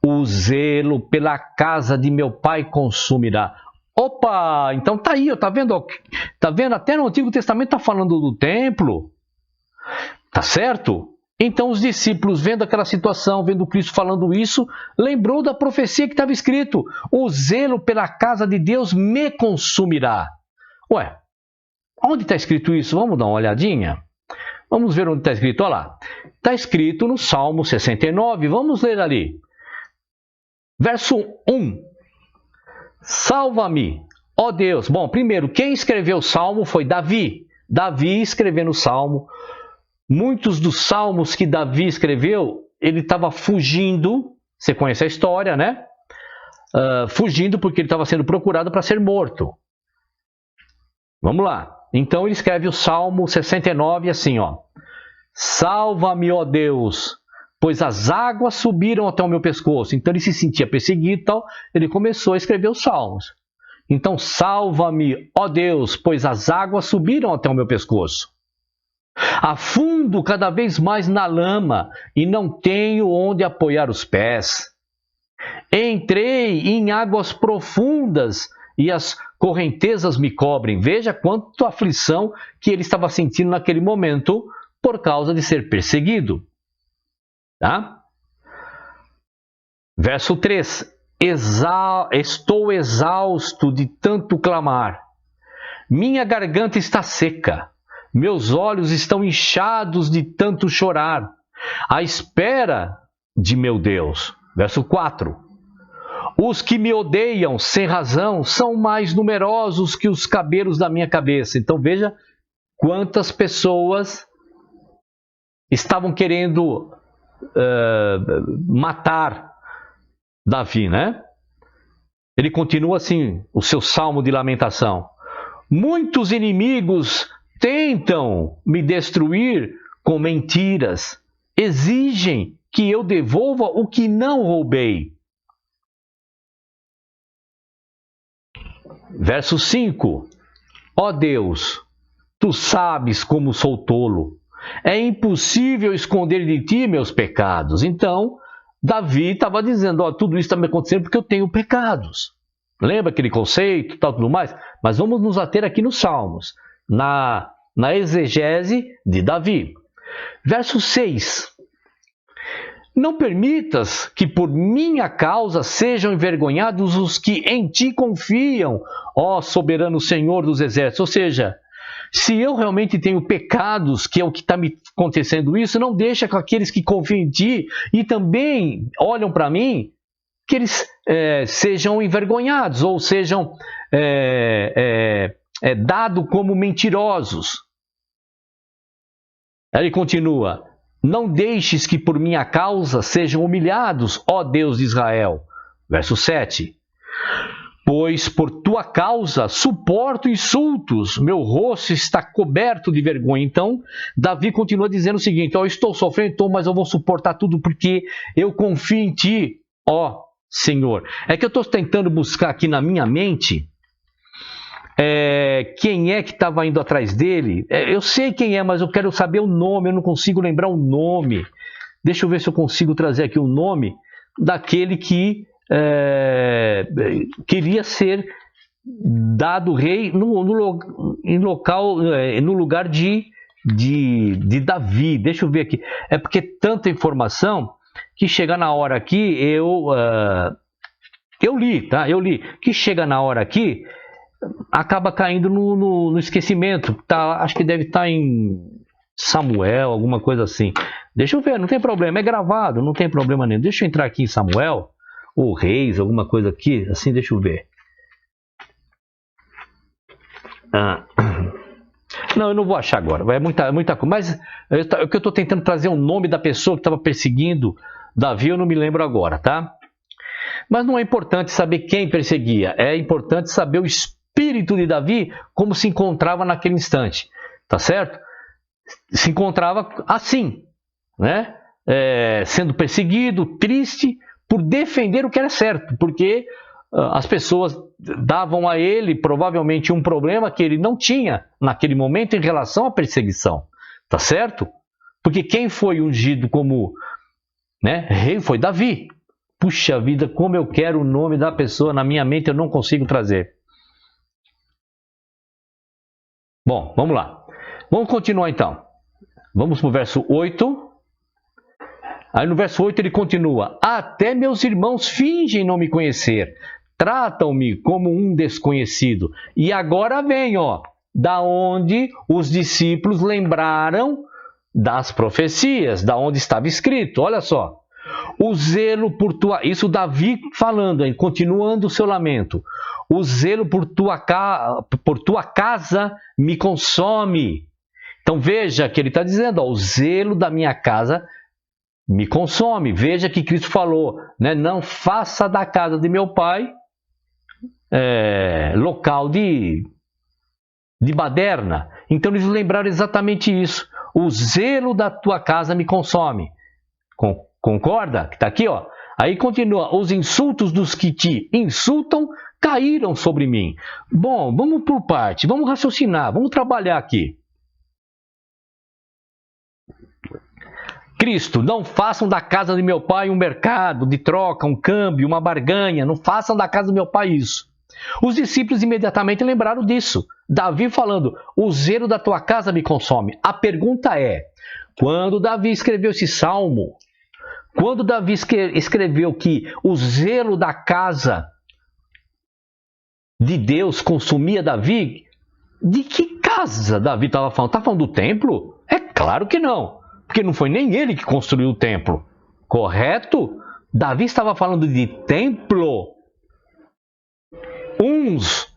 o zelo pela casa de meu pai consumirá. Opa, então tá aí, tá vendo? Tá vendo? Até no Antigo Testamento tá falando do templo, tá certo? Então os discípulos, vendo aquela situação, vendo Cristo falando isso, lembrou da profecia que estava escrito, o zelo pela casa de Deus me consumirá. Ué, onde está escrito isso? Vamos dar uma olhadinha? Vamos ver onde está escrito. Olha lá. Está escrito no Salmo 69. Vamos ler ali. Verso 1. Salva-me, ó Deus. Bom, primeiro, quem escreveu o Salmo foi Davi. Davi escrevendo o Salmo. Muitos dos salmos que Davi escreveu, ele estava fugindo. Você conhece a história, né? Fugindo porque ele estava sendo procurado para ser morto. Vamos lá. Então ele escreve o Salmo 69 assim, ó. Salva-me, ó Deus, pois as águas subiram até o meu pescoço. Então ele se sentia perseguido e tal, ele começou a escrever os salmos. Então, salva-me, ó Deus, pois as águas subiram até o meu pescoço. Afundo cada vez mais na lama e não tenho onde apoiar os pés. Entrei em águas profundas e as correntezas me cobrem. Veja quanta aflição que ele estava sentindo naquele momento por causa de ser perseguido. Tá? Verso 3. Estou exausto de tanto clamar. minha garganta está seca, meus olhos estão inchados de tanto chorar, à espera de meu Deus. Verso 4. Os que me odeiam sem razão são mais numerosos que os cabelos da minha cabeça. Então veja quantas pessoas estavam querendo matar Davi, né? Ele continua assim, o seu salmo de lamentação. Muitos inimigos tentam me destruir com mentiras, exigem que eu devolva o que não roubei. Verso 5. Ó Deus, tu sabes como sou tolo. É impossível esconder de ti meus pecados. Então, Davi estava dizendo, tudo isso está me acontecendo porque eu tenho pecados. Lembra aquele conceito e tal, tudo mais? Mas vamos nos ater aqui nos Salmos, na exegese de Davi. Verso 6. Não permitas que por minha causa sejam envergonhados os que em ti confiam, ó soberano Senhor dos exércitos. Ou seja, se eu realmente tenho pecados, que é o que está me acontecendo isso, não deixa com aqueles que confiam em ti e também olham para mim, que eles sejam envergonhados ou sejam dados como mentirosos. Aí ele continua, não deixes que por minha causa sejam humilhados, ó Deus de Israel. Verso 7. Pois por tua causa suporto insultos, meu rosto está coberto de vergonha. Então, Davi continua dizendo o seguinte, eu estou sofrendo, mas eu vou suportar tudo porque eu confio em ti, ó Senhor. É que eu estou tentando buscar aqui na minha mente quem é que estava indo atrás dele. Eu sei quem é, mas eu quero saber o nome, eu não consigo lembrar o nome. Deixa eu ver se eu consigo trazer aqui o nome daquele que queria ser dado rei no lugar de Davi. Deixa eu ver aqui. É porque tanta informação que chega na hora aqui, eu li, tá? Eu li. Que chega na hora aqui, acaba caindo no esquecimento. Tá, acho que deve estar em Samuel, alguma coisa assim. Deixa eu ver, não tem problema, é gravado, não tem problema nenhum. Deixa eu entrar aqui em Samuel, ou Reis, alguma coisa aqui, assim, deixa eu ver. Não, eu não vou achar agora, é muita coisa. Mas o que eu estou tentando trazer o nome da pessoa que estava perseguindo Davi, eu não me lembro agora, tá? Mas não é importante saber quem perseguia, é importante saber o espírito de Davi, como se encontrava naquele instante, tá certo? Se encontrava assim, né? Sendo perseguido, triste, por defender o que era certo, porque as pessoas davam a ele provavelmente um problema que ele não tinha naquele momento em relação à perseguição, tá certo? Porque quem foi ungido como rei foi Davi. Puxa vida, como eu quero o nome da pessoa na minha mente, eu não consigo trazer. Bom, vamos lá. Vamos continuar então. Vamos para o verso 8. Aí no verso 8 ele continua. Até meus irmãos fingem não me conhecer. Tratam-me como um desconhecido. E agora vem, da onde os discípulos lembraram das profecias, da onde estava escrito. Olha só. O zelo por tua... Isso Davi falando, hein? Continuando o seu lamento. O zelo por tua casa me consome. Então veja que ele está dizendo, o zelo da minha casa me consome. Veja que Cristo falou, não faça da casa de meu pai local de baderna. Então eles lembraram exatamente isso. O zelo da tua casa me consome. Concorda? Que está aqui, Aí continua, os insultos dos que te insultam caíram sobre mim. Bom, vamos por parte, vamos raciocinar, vamos trabalhar aqui. Cristo, não façam da casa de meu pai um mercado de troca, um câmbio, uma barganha. Não façam da casa do meu pai isso. Os discípulos imediatamente lembraram disso. Davi falando, o zelo da tua casa me consome. A pergunta é, quando Davi escreveu esse salmo, quando Davi escreveu que o zelo da casa de Deus consumia Davi, De que casa Davi estava falando? Está falando do templo? É claro que não, porque não foi nem ele que construiu o templo, correto? Davi estava falando de templo. Uns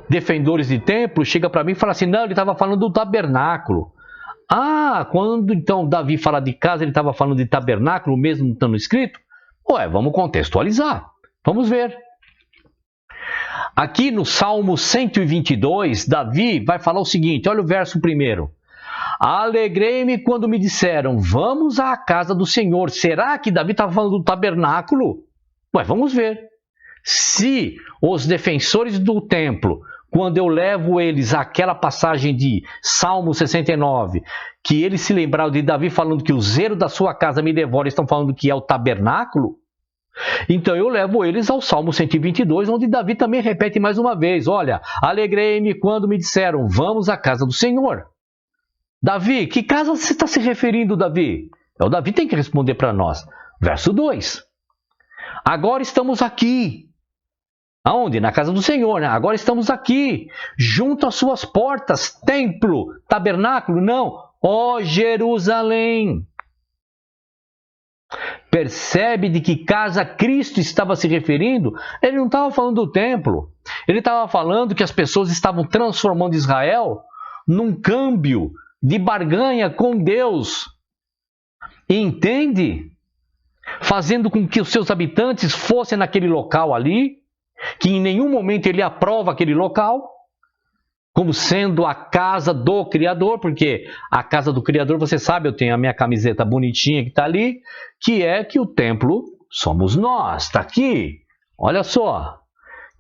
defensores de templo chegam para mim e falam assim, não, ele estava falando do tabernáculo. Ah, quando então Davi fala de casa, ele estava falando de tabernáculo, mesmo não estando escrito? Ué, vamos contextualizar. Vamos ver. Aqui no Salmo 122, Davi vai falar o seguinte, olha o verso 1. Alegrei-me quando me disseram, vamos à casa do Senhor. Será que Davi estava falando do tabernáculo? Ué, vamos ver. Se os defensores do templo, quando eu levo eles àquela passagem de Salmo 69, que eles se lembraram de Davi falando que o zelo da sua casa me devora, estão falando que é o tabernáculo, então eu levo eles ao Salmo 122, onde Davi também repete mais uma vez, olha, alegrei-me quando me disseram, vamos à casa do Senhor. Davi, que casa você está se referindo, Davi? O Davi tem que responder para nós. Verso 2. Agora estamos aqui. Aonde? Na casa do Senhor, né? Agora estamos aqui, junto às suas portas, templo, tabernáculo, não, ó Jerusalém. Percebe de que casa Cristo estava se referindo? Ele não estava falando do templo, ele estava falando que as pessoas estavam transformando Israel num câmbio de barganha com Deus. Entende? Fazendo com que os seus habitantes fossem naquele local ali, que em nenhum momento ele aprova aquele local, como sendo a casa do Criador, porque a casa do Criador, você sabe, eu tenho a minha camiseta bonitinha que está ali, que é que o templo somos nós, está aqui. Olha só,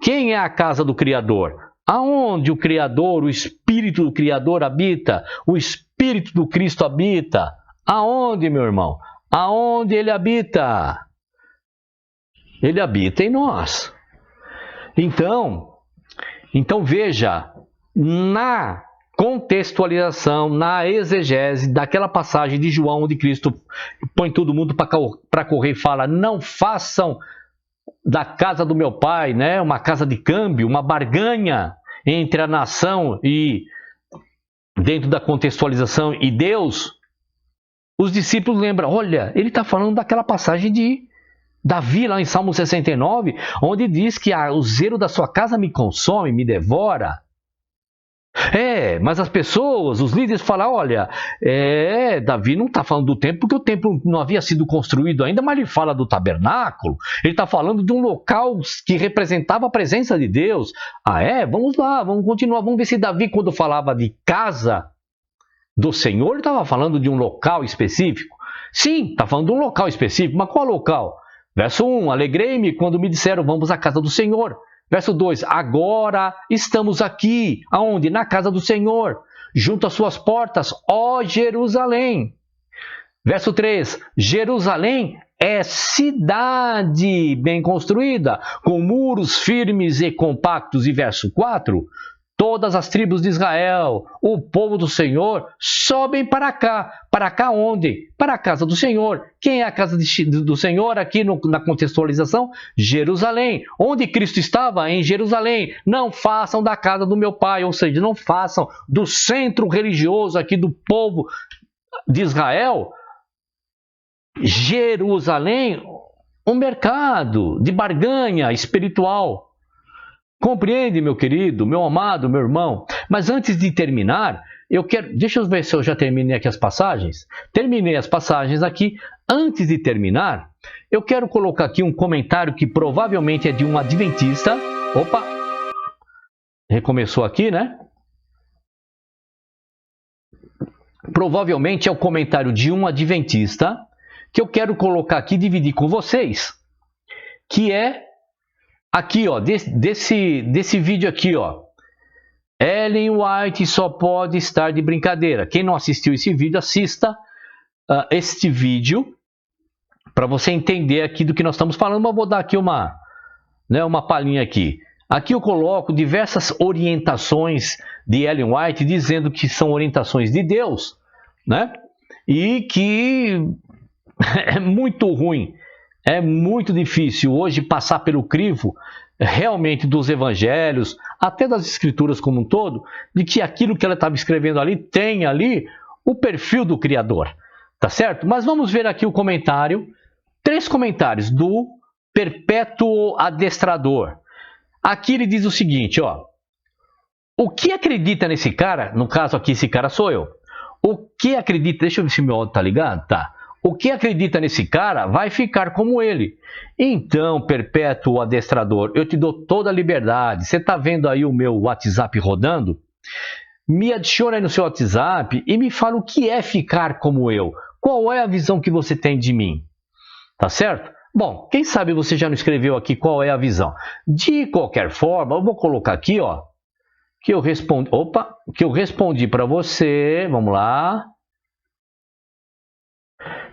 quem é a casa do Criador? Aonde o Criador, o Espírito do Criador habita, o Espírito do Cristo habita. Aonde, meu irmão? Aonde ele habita? Ele habita em nós. Então veja, na contextualização, na exegese daquela passagem de João, onde Cristo põe todo mundo para correr e fala, não façam da casa do meu pai, né, uma casa de câmbio, uma barganha entre a nação e, dentro da contextualização, e Deus, os discípulos lembram, olha, ele está falando daquela passagem de Davi, lá em Salmo 69, onde diz que o zelo da sua casa me consome, me devora. Mas as pessoas, os líderes falam, olha, Davi não está falando do templo, porque o templo não havia sido construído ainda, mas ele fala do tabernáculo, ele está falando de um local que representava a presença de Deus. Vamos lá, vamos continuar, vamos ver se Davi, quando falava de casa do Senhor, ele estava falando de um local específico. Sim, está falando de um local específico, mas qual local? Verso 1, alegrei-me quando me disseram, vamos à casa do Senhor. Verso 2, agora estamos aqui. Aonde? Na casa do Senhor, junto às suas portas, ó Jerusalém. Verso 3, Jerusalém é cidade bem construída, com muros firmes e compactos. E verso 4, todas as tribos de Israel, o povo do Senhor, sobem para cá. Para cá onde? Para a casa do Senhor. Quem é a casa do Senhor aqui na contextualização? Jerusalém. Onde Cristo estava? Em Jerusalém. Não façam da casa do meu pai, ou seja, não façam do centro religioso aqui do povo de Israel, Jerusalém, um mercado de barganha espiritual. Compreende, meu querido, meu amado, meu irmão? Mas antes de terminar, deixa eu ver se eu já terminei aqui as passagens. Terminei as passagens aqui. Antes de terminar, eu quero colocar aqui um comentário que provavelmente é de um adventista. Opa! Recomeçou aqui, né? Provavelmente é o comentário de um adventista que eu quero colocar aqui e dividir com vocês. Que é aqui, ó, desse vídeo aqui, ó. Ellen White só pode estar de brincadeira. Quem não assistiu esse vídeo, assista este vídeo para você entender aqui do que nós estamos falando. Mas vou dar aqui uma palhinha aqui. Aqui eu coloco diversas orientações de Ellen White, dizendo que são orientações de Deus, né? E que é muito ruim. É muito difícil hoje passar pelo crivo realmente dos evangelhos, até das escrituras como um todo, de que aquilo que ela estava escrevendo ali tem ali o perfil do Criador. Tá certo? Mas vamos ver aqui o comentário, 3 comentários do Perpétuo Adestrador. Aqui ele diz o seguinte, ó. O que acredita nesse cara, no caso aqui esse cara sou eu, o que acredita, deixa eu ver se meu áudio tá ligado, tá. O que acredita nesse cara vai ficar como ele. Então, Perpétuo Adestrador, eu te dou toda a liberdade. Você tá vendo aí o meu WhatsApp rodando? Me adiciona aí no seu WhatsApp e me fala o que é ficar como eu. Qual é a visão que você tem de mim? Tá certo? Bom, quem sabe você já não escreveu aqui qual é a visão. De qualquer forma, eu vou colocar aqui, ó, que eu respondi para você. Vamos lá.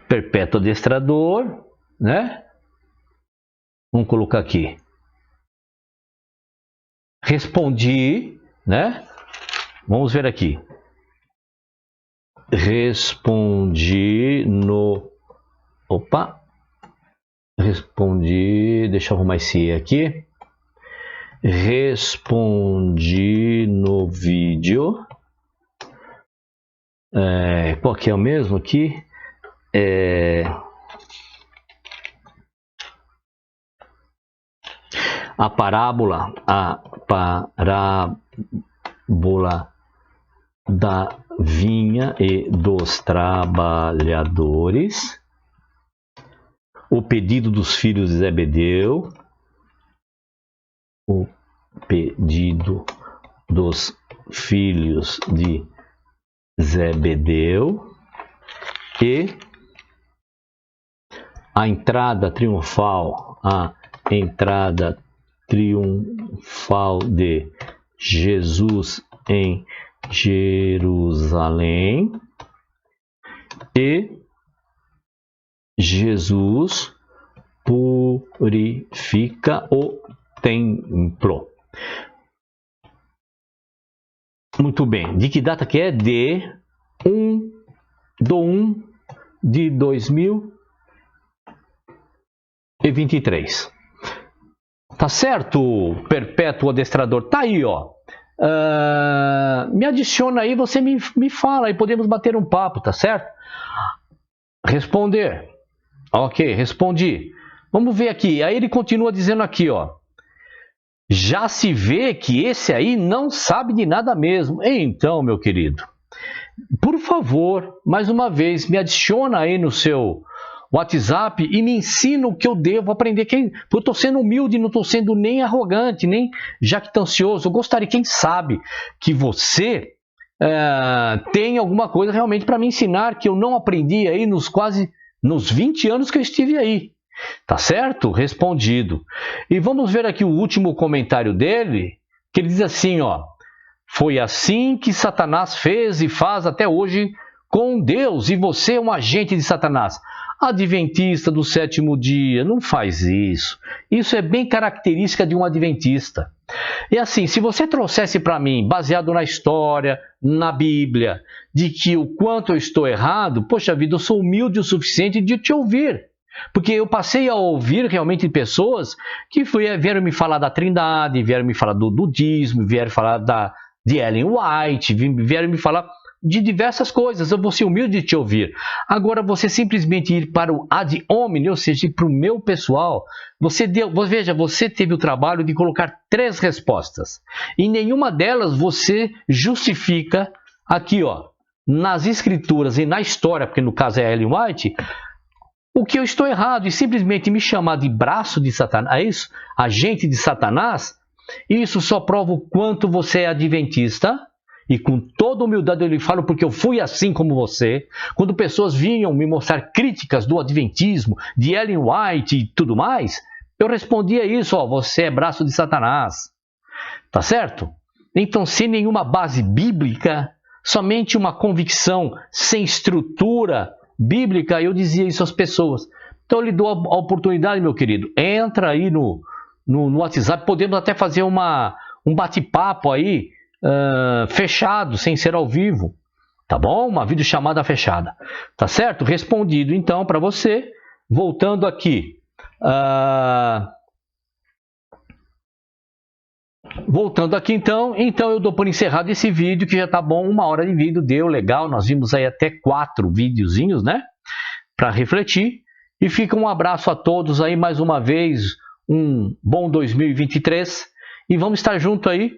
Perpétuo Adestrador, né? Vamos colocar aqui. Respondi, né? Vamos ver aqui. Respondi no... Respondi... Deixa eu arrumar esse E aqui. Respondi no vídeo. Qual que é o mesmo aqui? A parábola da vinha e dos trabalhadores, o pedido dos filhos de Zebedeu, o pedido dos filhos de Zebedeu e a entrada triunfal de Jesus em Jerusalém e Jesus purifica o templo. Muito bem. De que data que é? De 1 de 2023. Tá certo, Perpétuo Adestrador? Tá aí, ó. Me adiciona aí, você me fala e podemos bater um papo, tá certo? Responder. Ok, respondi. Vamos ver aqui. Aí ele continua dizendo aqui, ó. Já se vê que esse aí não sabe de nada mesmo. Então, meu querido, por favor, mais uma vez, me adiciona aí no seu WhatsApp e me ensina o que eu devo aprender. Eu estou sendo humilde, não estou sendo nem arrogante, nem jactancioso. Eu gostaria, quem sabe, que você tem alguma coisa realmente para me ensinar que eu não aprendi aí nos 20 anos que eu estive aí. Tá certo? Respondido. E vamos ver aqui o último comentário dele, que ele diz assim, ó. Foi assim que Satanás fez e faz até hoje com Deus, e você é um agente de Satanás. Adventista do 7º dia, não faz isso. Isso é bem característica de um adventista. E assim, se você trouxesse para mim, baseado na história, na Bíblia, de que o quanto eu estou errado, poxa vida, eu sou humilde o suficiente de te ouvir. Porque eu passei a ouvir realmente pessoas que vieram me falar da Trindade, vieram me falar do budismo, vieram falar de Ellen White, vieram me falar de diversas coisas. Eu vou ser humilde de te ouvir. Agora, você simplesmente ir para o ad hominem, ou seja, para o meu pessoal, você teve o trabalho de colocar 3 respostas. E nenhuma delas você justifica aqui, ó, nas escrituras e na história, porque no caso é Ellen White, o que eu estou errado, e simplesmente me chamar de braço de Satanás, é isso? Agente de Satanás, isso só prova o quanto você é adventista, e com toda humildade eu lhe falo, porque eu fui assim como você. Quando pessoas vinham me mostrar críticas do adventismo, de Ellen White e tudo mais, eu respondia isso, ó, você é braço de Satanás. Tá certo? Então, sem nenhuma base bíblica, somente uma convicção sem estrutura bíblica, eu dizia isso às pessoas. Então eu lhe dou a oportunidade, meu querido, entra aí no WhatsApp, podemos até fazer um bate-papo aí, fechado, sem ser ao vivo, tá bom? Uma videochamada fechada, tá certo? Respondido então para você. Voltando aqui, voltando aqui então eu dou por encerrado esse vídeo, que já tá bom, 1 hora de vídeo, deu legal, nós vimos aí até 4 videozinhos, né, para refletir, e fica um abraço a todos aí, mais uma vez, um bom 2023, e vamos estar junto aí,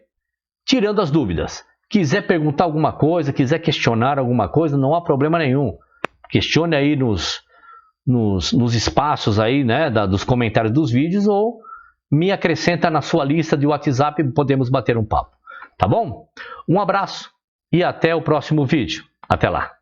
tirando as dúvidas. Quiser perguntar alguma coisa, quiser questionar alguma coisa, não há problema nenhum, questione aí nos espaços aí, né, dos comentários dos vídeos, ou me acrescenta na sua lista de WhatsApp e podemos bater um papo. Tá bom? Um abraço e até o próximo vídeo. Até lá.